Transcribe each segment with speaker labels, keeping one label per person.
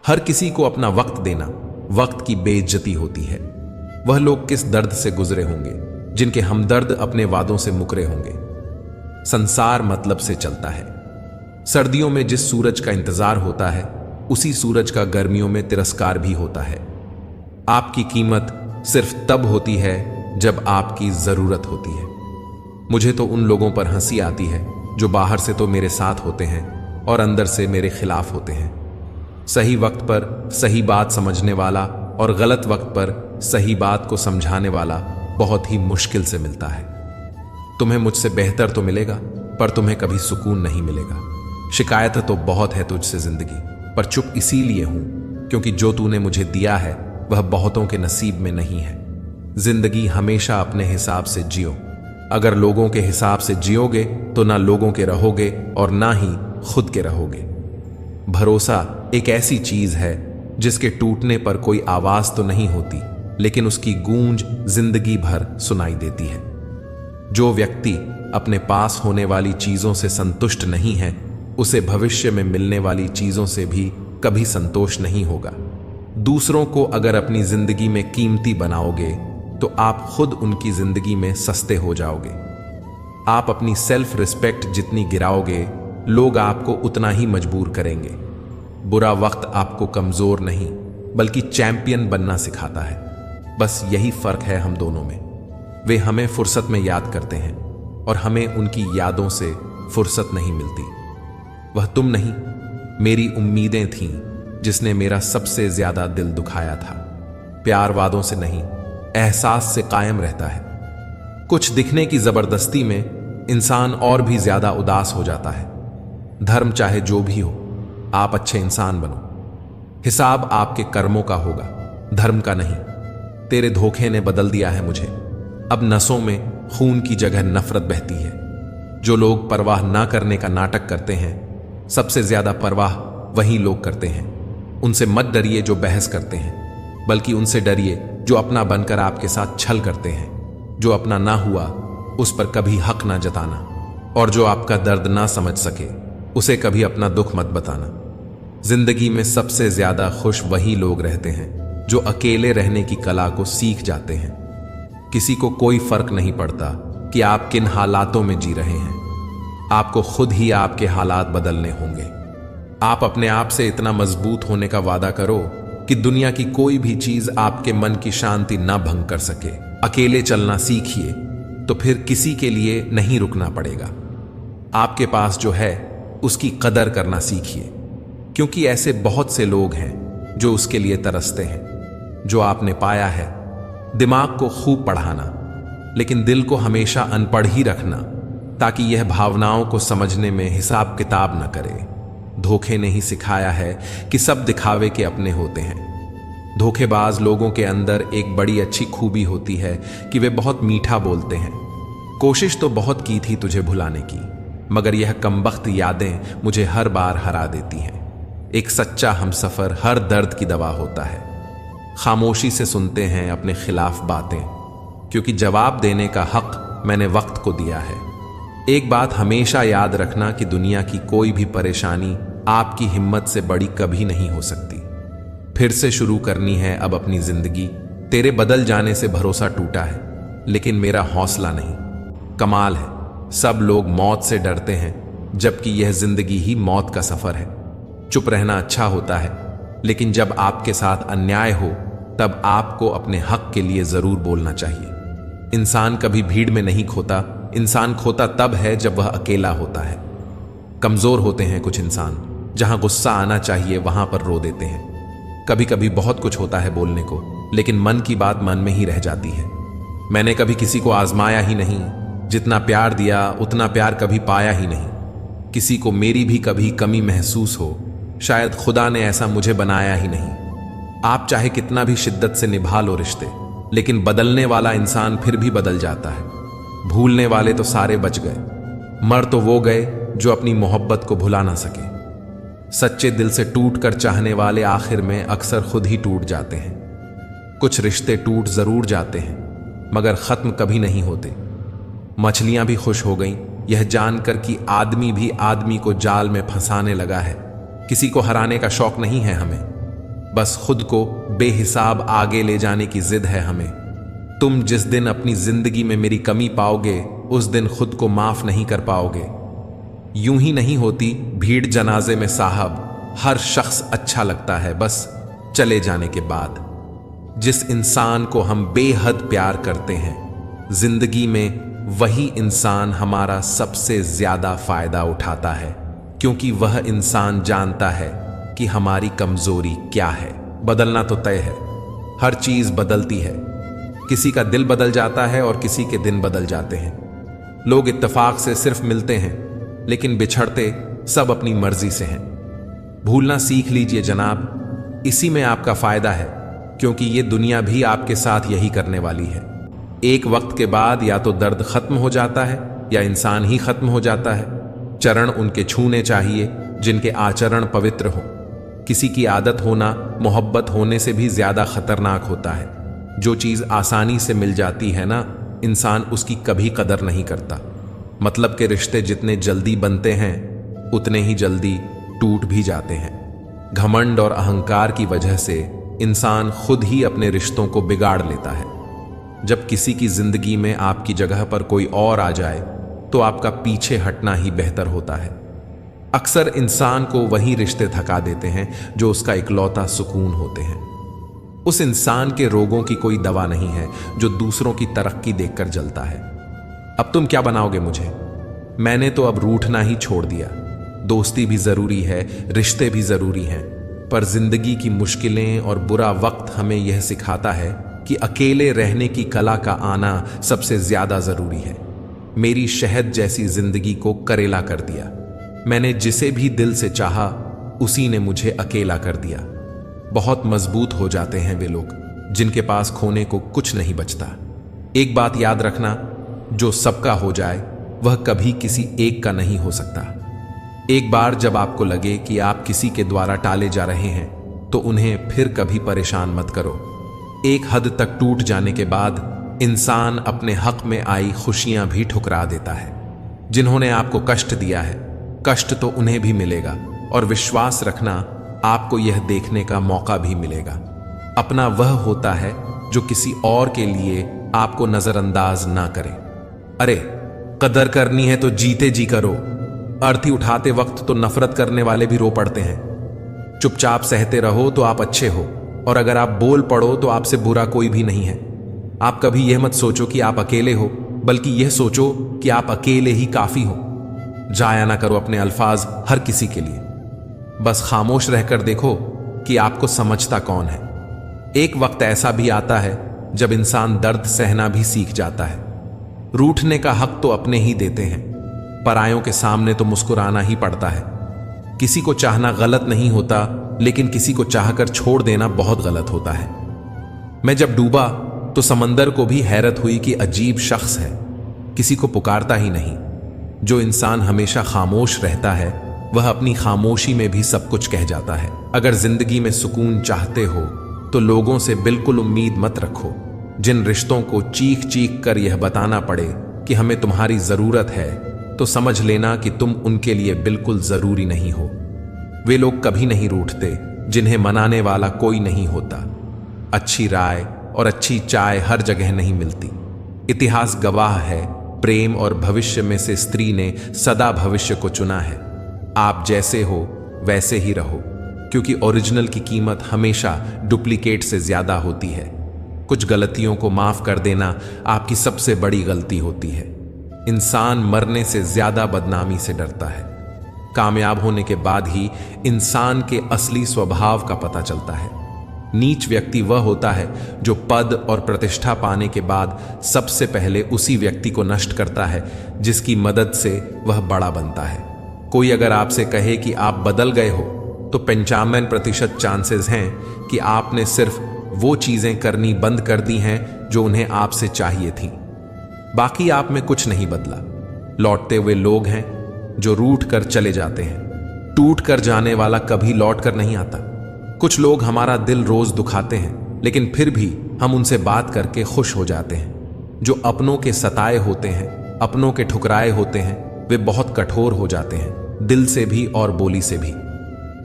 Speaker 1: हर किसी को अपना वक्त देना वक्त की बेइज्जती होती है। वह लोग किस दर्द से गुजरे होंगे जिनके हमदर्द अपने वादों से मुकरे होंगे। संसार मतलब से चलता है। सर्दियों में जिस सूरज का इंतजार होता है उसी सूरज का गर्मियों में तिरस्कार भी होता है। आपकी कीमत सिर्फ तब होती है जब आपकी जरूरत होती है। मुझे तो उन लोगों पर हंसी आती है जो बाहर से तो मेरे साथ होते हैं और अंदर से मेरे खिलाफ होते हैं। सही वक्त पर सही बात समझने वाला और गलत वक्त पर सही बात को समझाने वाला बहुत ही मुश्किल से मिलता है। तुम्हें मुझसे बेहतर तो मिलेगा पर तुम्हें कभी सुकून नहीं मिलेगा। शिकायत तो बहुत है तुझसे जिंदगी, पर चुप इसीलिए हूं क्योंकि जो तूने मुझे दिया है वह बहुतों के नसीब में नहीं है। जिंदगी हमेशा अपने हिसाब से जियो। अगर लोगों के हिसाब से जियोगे तो ना लोगों के रहोगे और ना ही खुद के रहोगे। भरोसा एक ऐसी चीज है जिसके टूटने पर कोई आवाज तो नहीं होती, लेकिन उसकी गूंज जिंदगी भर सुनाई देती है। जो व्यक्ति अपने पास होने वाली चीजों से संतुष्ट नहीं है उसे भविष्य में मिलने वाली चीजों से भी कभी संतोष नहीं होगा। दूसरों को अगर अपनी जिंदगी में कीमती बनाओगे तो आप खुद उनकी जिंदगी में सस्ते हो जाओगे। आप अपनी सेल्फ रिस्पेक्ट जितनी गिराओगे लोग आपको उतना ही मजबूर करेंगे। बुरा वक्त आपको कमजोर नहीं बल्कि चैंपियन बनना सिखाता है। बस यही फर्क है हम दोनों में। वे हमें फुर्सत में याद करते हैं और हमें उनकी यादों से फुर्सत नहीं मिलती। वह तुम नहीं, मेरी उम्मीदें थीं जिसने मेरा सबसे ज्यादा दिल दुखाया था। प्यार वादों से नहीं, एहसास से कायम रहता है। कुछ दिखने की जबरदस्ती में इंसान और भी ज्यादा उदास हो जाता है। धर्म चाहे जो भी हो, आप अच्छे इंसान बनो। हिसाब आपके कर्मों का होगा, धर्म का नहीं। तेरे धोखे ने बदल दिया है मुझे। अब नसों में खून की जगह नफरत बहती है। जो लोग परवाह ना करने का नाटक करते हैं सबसे ज्यादा परवाह वही लोग करते हैं। उनसे मत डरिए जो बहस करते हैं, बल्कि उनसे डरिए जो अपना बनकर आपके साथ छल करते हैं। जो अपना ना हुआ उस पर कभी हक ना जताना, और जो आपका दर्द ना समझ सके उसे कभी अपना दुख मत बताना। जिंदगी में सबसे ज्यादा खुश वही लोग रहते हैं जो अकेले रहने की कला को सीख जाते हैं। किसी को कोई फर्क नहीं पड़ता कि आप किन हालातों में जी रहे हैं। आपको खुद ही आपके हालात बदलने होंगे। आप अपने आप से इतना मजबूत होने का वादा करो कि दुनिया की कोई भी चीज आपके मन की शांति ना भंग कर सके। अकेले चलना सीखिए तो फिर किसी के लिए नहीं रुकना पड़ेगा। आपके पास जो है उसकी कदर करना सीखिए, क्योंकि ऐसे बहुत से लोग हैं जो उसके लिए तरसते हैं। जो आपने पाया है, दिमाग को खूब पढ़ाना लेकिन दिल को हमेशा अनपढ़ ही रखना, ताकि यह भावनाओं को समझने में हिसाब किताब न करे। धोखे ने ही सिखाया है कि सब दिखावे के अपने होते हैं। धोखेबाज लोगों के अंदर एक बड़ी अच्छी खूबी होती है कि वे बहुत मीठा बोलते हैं। कोशिश तो बहुत की थी तुझे भुलाने की, मगर यह कमबख्त यादें मुझे हर बार हरा देती हैं। एक सच्चा हमसफर हर दर्द की दवा होता है। खामोशी से सुनते हैं अपने खिलाफ बातें, क्योंकि जवाब देने का हक मैंने वक्त को दिया है। एक बात हमेशा याद रखना कि दुनिया की कोई भी परेशानी आपकी हिम्मत से बड़ी कभी नहीं हो सकती। फिर से शुरू करनी है अब अपनी जिंदगी। तेरे बदल जाने से भरोसा टूटा है, लेकिन मेरा हौसला नहीं। कमाल है, सब लोग मौत से डरते हैं, जबकि यह जिंदगी ही मौत का सफर है। चुप रहना अच्छा होता है, लेकिन जब आपके साथ अन्याय हो तब आपको अपने हक के लिए जरूर बोलना चाहिए। इंसान कभी भीड़ में नहीं खोता, इंसान खोता तब है जब वह अकेला होता है। कमजोर होते हैं कुछ इंसान, जहां गुस्सा आना चाहिए वहां पर रो देते हैं। कभी कभी बहुत कुछ होता है बोलने को, लेकिन मन की बात मन में ही रह जाती है। मैंने कभी किसी को आजमाया ही नहीं, जितना प्यार दिया उतना प्यार कभी पाया ही नहीं। किसी को मेरी भी कभी कमी महसूस हो, शायद खुदा ने ऐसा मुझे बनाया ही नहीं। आप चाहे कितना भी शिद्दत से निभा लो रिश्ते, लेकिन बदलने वाला इंसान फिर भी बदल जाता है। भूलने वाले तो सारे बच गए, मर तो वो गए जो अपनी मोहब्बत को भुला ना सके। सच्चे दिल से टूट कर चाहने वाले आखिर में अक्सर खुद ही टूट जाते हैं। कुछ रिश्ते टूट जरूर जाते हैं, मगर खत्म कभी नहीं होते। मछलियां भी खुश हो गईं यह जानकर कि आदमी भी आदमी को जाल में फंसाने लगा है। किसी को हराने का शौक नहीं है हमें, बस खुद को बेहिसाब आगे ले जाने की जिद है हमें। तुम जिस दिन अपनी जिंदगी में मेरी कमी पाओगे उस दिन खुद को माफ नहीं कर पाओगे। यूं ही नहीं होती भीड़ जनाजे में साहब, हर शख्स अच्छा लगता है बस चले जाने के बाद। जिस इंसान को हम बेहद प्यार करते हैं जिंदगी में, वही इंसान हमारा सबसे ज्यादा फायदा उठाता है, क्योंकि वह इंसान जानता है कि हमारी कमजोरी क्या है। बदलना तो तय है, हर चीज बदलती है। किसी का दिल बदल जाता है और किसी के दिन बदल जाते हैं। लोग इत्तेफाक से सिर्फ मिलते हैं, लेकिन बिछड़ते सब अपनी मर्जी से हैं। भूलना सीख लीजिए जनाब, इसी में आपका फायदा है, क्योंकि ये दुनिया भी आपके साथ यही करने वाली है। एक वक्त के बाद या तो दर्द खत्म हो जाता है या इंसान ही खत्म हो जाता है। चरण उनके छूने चाहिए जिनके आचरण पवित्र हो। किसी की आदत होना मोहब्बत होने से भी ज्यादा खतरनाक होता है। जो चीज आसानी से मिल जाती है ना, इंसान उसकी कभी कदर नहीं करता। मतलब के रिश्ते जितने जल्दी बनते हैं उतने ही जल्दी टूट भी जाते हैं। घमंड और अहंकार की वजह से इंसान खुद ही अपने रिश्तों को बिगाड़ लेता है। जब किसी की जिंदगी में आपकी जगह पर कोई और आ जाए तो आपका पीछे हटना ही बेहतर होता है। अक्सर इंसान को वही रिश्ते थका देते हैं जो उसका इकलौता सुकून होते हैं। उस इंसान के रोगों की कोई दवा नहीं है जो दूसरों की तरक्की देखकर जलता है। अब तुम क्या बनाओगे मुझे? मैंने तो अब रूठना ही छोड़ दिया। दोस्ती भी जरूरी है, रिश्ते भी जरूरी हैं, पर जिंदगी की मुश्किलें और बुरा वक्त हमें यह सिखाता है कि अकेले रहने की कला का आना सबसे ज्यादा जरूरी है। मेरी शहद जैसी जिंदगी को करेला कर दिया। मैंने जिसे भी दिल से चाहा उसी ने मुझे अकेला कर दिया। बहुत मजबूत हो जाते हैं वे लोग जिनके पास खोने को कुछ नहीं बचता। एक बात याद रखना, जो सबका हो जाए वह कभी किसी एक का नहीं हो सकता। एक बार जब आपको लगे कि आप किसी के द्वारा टाले जा रहे हैं तो उन्हें फिर कभी परेशान मत करो। एक हद तक टूट जाने के बाद इंसान अपने हक में आई खुशियां भी ठुकरा देता है। जिन्होंने आपको कष्ट दिया है, कष्ट तो उन्हें भी मिलेगा, और विश्वास रखना आपको यह देखने का मौका भी मिलेगा। अपना वह होता है जो किसी और के लिए आपको नजरअंदाज ना करे। अरे कदर करनी है तो जीते जी करो। अर्थी उठाते वक्त तो नफरत करने वाले भी रो पड़ते हैं। चुपचाप सहते रहो तो आप अच्छे हो, और अगर आप बोल पड़ो तो आपसे बुरा कोई भी नहीं है। आप कभी यह मत सोचो कि आप अकेले हो, बल्कि यह सोचो कि आप अकेले ही काफी हो। जाया ना करो अपने अल्फाज हर किसी के लिए। बस खामोश रहकर देखो कि आपको समझता कौन है। एक वक्त ऐसा भी आता है जब इंसान दर्द सहना भी सीख जाता है। रूठने का हक तो अपने ही देते हैं, परायों के सामने तो मुस्कुराना ही पड़ता है। किसी को चाहना गलत नहीं होता, लेकिन किसी को चाहकर छोड़ देना बहुत गलत होता है। मैं जब डूबा तो समंदर को भी हैरत हुई कि अजीब शख्स है, किसी को पुकारता ही नहीं। जो इंसान हमेशा खामोश रहता है वह अपनी खामोशी में भी सब कुछ कह जाता है। अगर जिंदगी में सुकून चाहते हो तो लोगों से बिल्कुल उम्मीद मत रखो। जिन रिश्तों को चीख चीख कर यह बताना पड़े कि हमें तुम्हारी जरूरत है, तो समझ लेना कि तुम उनके लिए बिल्कुल जरूरी नहीं हो। वे लोग कभी नहीं रूठते जिन्हें मनाने वाला कोई नहीं होता। अच्छी राय और अच्छी चाय हर जगह नहीं मिलती। इतिहास गवाह है, प्रेम और भविष्य में से स्त्री ने सदा भविष्य को चुना है। आप जैसे हो वैसे ही रहो, क्योंकि ओरिजिनल की कीमत हमेशा डुप्लीकेट से ज्यादा होती है। कुछ गलतियों को माफ कर देना आपकी सबसे बड़ी गलती होती है। इंसान मरने से ज्यादा बदनामी से डरता है। कामयाब होने के बाद ही इंसान के असली स्वभाव का पता चलता है। नीच व्यक्ति वह होता है जो पद और प्रतिष्ठा पाने के बाद सबसे पहले उसी व्यक्ति को नष्ट करता है जिसकी मदद से वह बड़ा बनता है। कोई अगर आपसे कहे कि आप बदल गए हो, तो 95% चांसेस हैं कि आपने सिर्फ वो चीजें करनी बंद कर दी हैं जो उन्हें आपसे चाहिए थी। बाकी आप में कुछ नहीं बदला। लौटते हुए लोग हैं जो रूठ कर चले जाते हैं। टूट कर जाने वाला कभी लौट कर नहीं आता। कुछ लोग हमारा दिल रोज दुखाते हैं, लेकिन फिर भी हम उनसे बात करके खुश हो जाते हैं। जो अपनों के सताए होते हैं, अपनों के ठुकराए होते हैं, वे बहुत कठोर हो जाते हैं, दिल से भी और बोली से भी।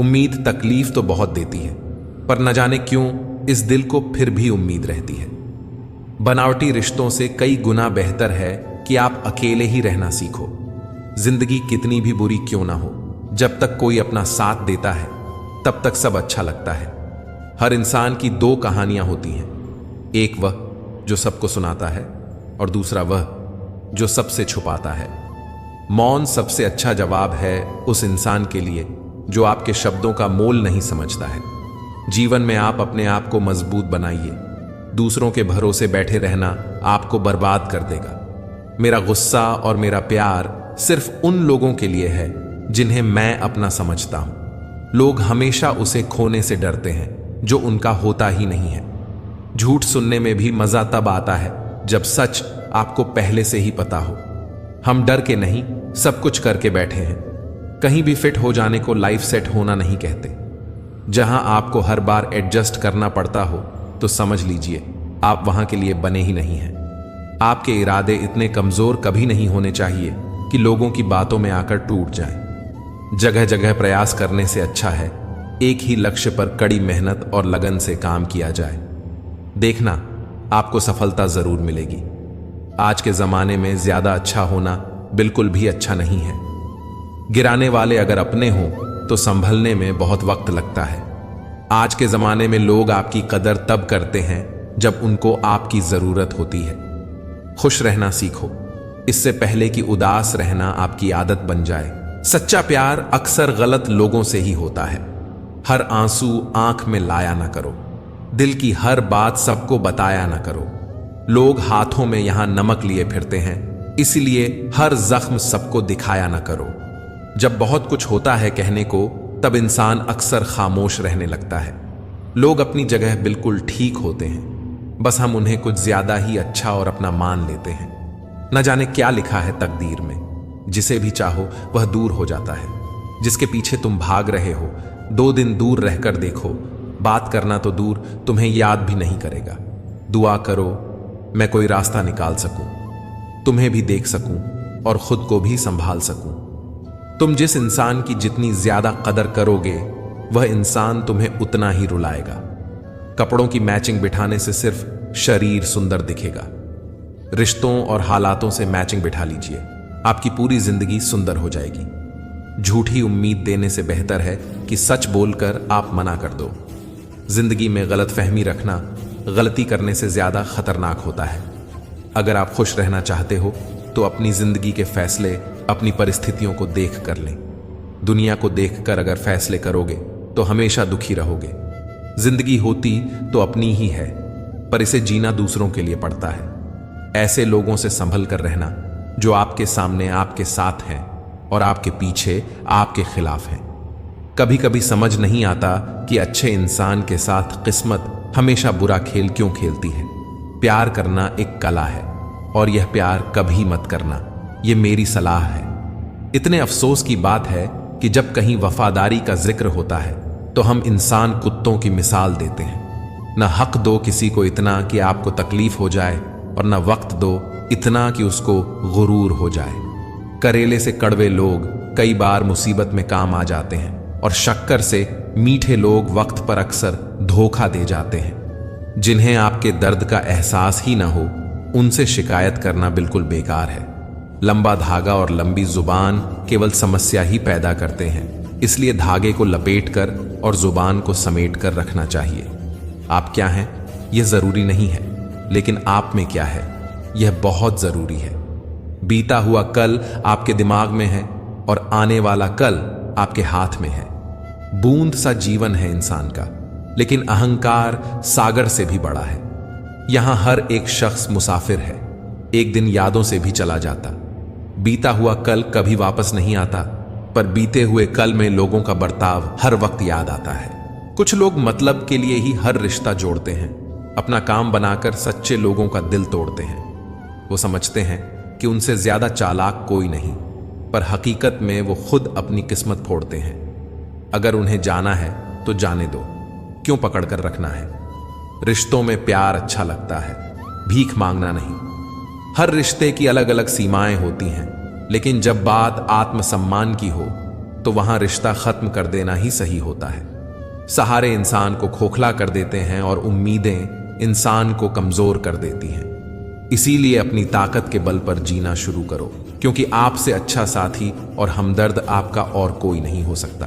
Speaker 1: उम्मीद तकलीफ तो बहुत देती है, पर न जाने क्यों इस दिल को फिर भी उम्मीद रहती है। बनावटी रिश्तों से कई गुना बेहतर है कि आप अकेले ही रहना सीखो। जिंदगी कितनी भी बुरी क्यों ना हो, जब तक कोई अपना साथ देता है तब तक सब अच्छा लगता है। हर इंसान की दो कहानियां होती हैं, एक वह जो सबको सुनाता है और दूसरा वह जो सबसे छुपाता है। मौन सबसे अच्छा जवाब है उस इंसान के लिए जो आपके शब्दों का मोल नहीं समझता है। जीवन में आप अपने आप को मजबूत बनाइए। दूसरों के भरोसे बैठे रहना आपको बर्बाद कर देगा। मेरा गुस्सा और मेरा प्यार सिर्फ उन लोगों के लिए है जिन्हें मैं अपना समझता हूं। लोग हमेशा उसे खोने से डरते हैं जो उनका होता ही नहीं है। झूठ सुनने में भी मजा तब आता है जब सच आपको पहले से ही पता हो। हम डर के नहीं, सब कुछ करके बैठे हैं। कहीं भी फिट हो जाने को लाइफ सेट होना नहीं कहते। जहां आपको हर बार एडजस्ट करना पड़ता हो तो समझ लीजिए आप वहां के लिए बने ही नहीं हैं। आपके इरादे इतने कमजोर कभी नहीं होने चाहिए कि लोगों की बातों में आकर टूट जाएं। जगह जगह प्रयास करने से अच्छा है एक ही लक्ष्य पर कड़ी मेहनत और लगन से काम किया जाए। देखना आपको सफलता जरूर मिलेगी। आज के जमाने में ज्यादा अच्छा होना बिल्कुल भी अच्छा नहीं है। गिराने वाले अगर अपने हों तो संभलने में बहुत वक्त लगता है। आज के जमाने में लोग आपकी कदर तब करते हैं जब उनको आपकी जरूरत होती है। खुश रहना सीखो, इससे पहले कि उदास रहना आपकी आदत बन जाए। सच्चा प्यार अक्सर गलत लोगों से ही होता है। हर आंसू आंख में लाया ना करो। दिल की हर बात सबको बताया ना करो। लोग हाथों में यहां नमक लिए फिरते हैं, इसलिए हर जख्म सबको दिखाया ना करो। जब बहुत कुछ होता है कहने को, तब इंसान अक्सर खामोश रहने लगता है। लोग अपनी जगह बिल्कुल ठीक होते हैं, बस हम उन्हें कुछ ज्यादा ही अच्छा और अपना मान लेते हैं। न जाने क्या लिखा है तकदीर में, जिसे भी चाहो वह दूर हो जाता है। जिसके पीछे तुम भाग रहे हो 2 दिन दूर रहकर देखो, बात करना तो दूर तुम्हें याद भी नहीं करेगा। दुआ करो मैं कोई रास्ता निकाल सकूं, तुम्हें भी देख सकूं और खुद को भी संभाल सकूं। तुम जिस इंसान की जितनी ज्यादा कदर करोगे वह इंसान तुम्हें उतना ही रुलाएगा। कपड़ों की मैचिंग बिठाने से सिर्फ शरीर सुंदर दिखेगा। रिश्तों और हालातों से मैचिंग बिठा लीजिए, आपकी पूरी जिंदगी सुंदर हो जाएगी। झूठी उम्मीद देने से बेहतर है कि सच बोलकर आप मना कर दो। जिंदगी में गलतफहमी रखना गलती करने से ज्यादा खतरनाक होता है। अगर आप खुश रहना चाहते हो तो अपनी जिंदगी के फैसले अपनी परिस्थितियों को देख कर लें। दुनिया को देखकर अगर फैसले करोगे तो हमेशा दुखी रहोगे। जिंदगी होती तो अपनी ही है, पर इसे जीना दूसरों के लिए पड़ता है। ऐसे लोगों से संभल कर रहना जो आपके सामने आपके साथ हैं और आपके पीछे आपके खिलाफ हैं। कभी कभी समझ नहीं आता कि अच्छे इंसान के साथ किस्मत हमेशा बुरा खेल क्यों खेलती है। प्यार करना एक कला है और यह प्यार कभी मत करना, ये मेरी सलाह है। इतने अफसोस की बात है कि जब कहीं वफादारी का जिक्र होता है तो हम इंसान कुत्तों की मिसाल देते हैं। न हक दो किसी को इतना कि आपको तकलीफ हो जाए और न वक्त दो इतना कि उसको गुरूर हो जाए। करेले से कड़वे लोग कई बार मुसीबत में काम आ जाते हैं और शक्कर से मीठे लोग वक्त पर अक्सर धोखा दे जाते हैं। जिन्हें आपके दर्द का एहसास ही ना हो उनसे शिकायत करना बिल्कुल बेकार है। लंबा धागा और लंबी जुबान केवल समस्या ही पैदा करते हैं, इसलिए धागे को लपेटकर और जुबान को समेट कर रखना चाहिए। आप क्या हैं यह जरूरी नहीं है, लेकिन आप में क्या है यह बहुत जरूरी है। बीता हुआ कल आपके दिमाग में है और आने वाला कल आपके हाथ में है। बूंद सा जीवन है इंसान का, लेकिन अहंकार सागर से भी बड़ा है। यहां हर एक शख्स मुसाफिर है, एक दिन यादों से भी चला जाता। बीता हुआ कल कभी वापस नहीं आता, पर बीते हुए कल में लोगों का बर्ताव हर वक्त याद आता है। कुछ लोग मतलब के लिए ही हर रिश्ता जोड़ते हैं, अपना काम बनाकर सच्चे लोगों का दिल तोड़ते हैं। वो समझते हैं कि उनसे ज्यादा चालाक कोई नहीं, पर हकीकत में वो खुद अपनी किस्मत फोड़ते हैं। अगर उन्हें जाना है तो जाने दो, क्यों पकड़ कर रखना है। रिश्तों में प्यार अच्छा लगता है, भीख मांगना नहीं। हर रिश्ते की अलग अलग सीमाएं होती हैं, लेकिन जब बात आत्मसम्मान की हो तो वहां रिश्ता खत्म कर देना ही सही होता है। सहारे इंसान को खोखला कर देते हैं और उम्मीदें इंसान को कमजोर कर देती हैं। इसीलिए अपनी ताकत के बल पर जीना शुरू करो, क्योंकि आपसे अच्छा साथी और हमदर्द आपका और कोई नहीं हो सकता।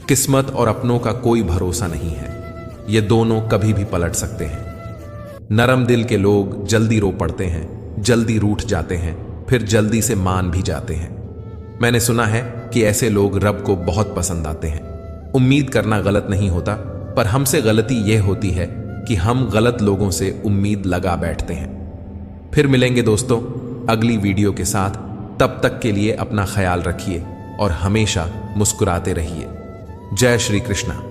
Speaker 1: किस्मत और अपनों का कोई भरोसा नहीं है, ये दोनों कभी भी पलट सकते हैं। नरम दिल के लोग जल्दी रो पड़ते हैं, जल्दी रूठ जाते हैं, फिर जल्दी से मान भी जाते हैं। मैंने सुना है कि ऐसे लोग रब को बहुत पसंद आते हैं। उम्मीद करना गलत नहीं होता, पर हमसे गलती यह होती है कि हम गलत लोगों से उम्मीद लगा बैठते हैं। फिर मिलेंगे दोस्तों अगली वीडियो के साथ। तब तक के लिए अपना ख्याल रखिए और हमेशा मुस्कुराते रहिए। जय श्री कृष्णा।